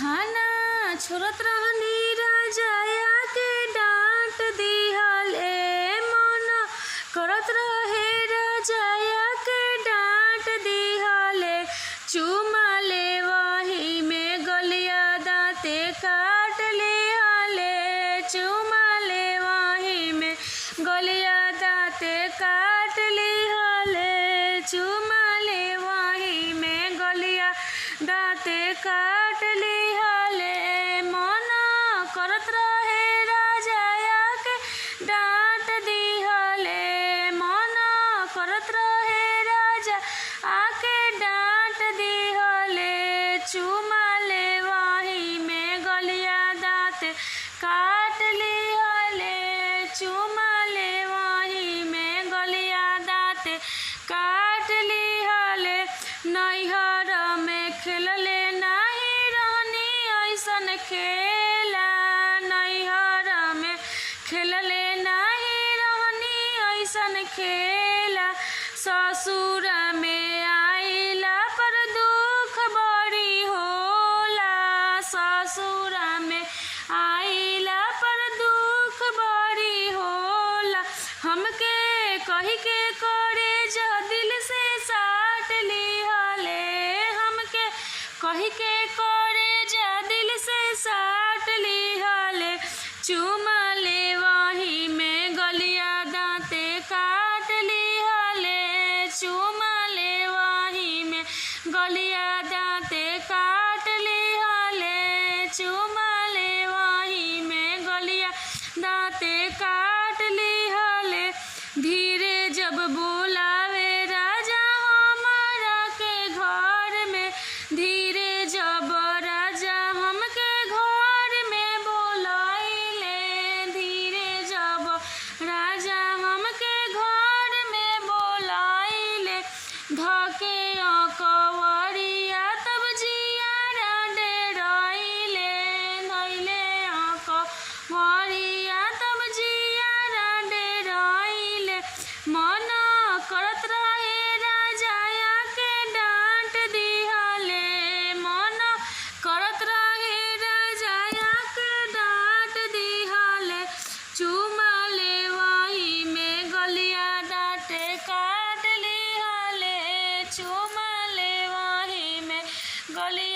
खाना छोड़त रहनी राजाया के डांट दिहले मन करत रहे राजाया के डांट दिहले चुमा ले वही में गलिया दाँते काट लिहले चुमा ले वही में गलिया दाँते काट लिहले चुमा ले वही में गलिया दाँते काट लिहले मन करत रहे राजाया के डांट दिहले मन करत रहे राजा आके डांट दिहले चुमा ले वही में गलिया दाँते काट लिहले चुमा ले वही में गलिया दाँते काट लिहले नैहर में खेलले नाही रहनी ऐसन खेला नैहर में खेलले नाही रहनी ऐसन खेला ससुर में आइला पर दुख बड़ी होला ससुर में आइला पर दुख बड़ी होला हमके कही के करे जो दिल से साट लिहले हमके कही के करे जो दिल से साट लिहले चुमा ले वही में गलिया दाँते काट लिहले चुमा ले वही में गलिया दाँते काट लिहले चुमा ले वही में गलिया दाँते काट लिहले धीरे जब बोलावे राजा हमारा के घर में धीरे जब राजा हमके घर में बोलाइले धीरे जब राजा हमके घर में बोलाइले धके कवरिया तब जियारा डेराइले धैले कवरिया तब जियारा डेराइले मन करत रहे राजाया के डांट दिहले मन करत रहे राजाया के डांट दिहले चुमा ले वही में गलिया दाँते काट लिहले चुमा ले वही में गलिया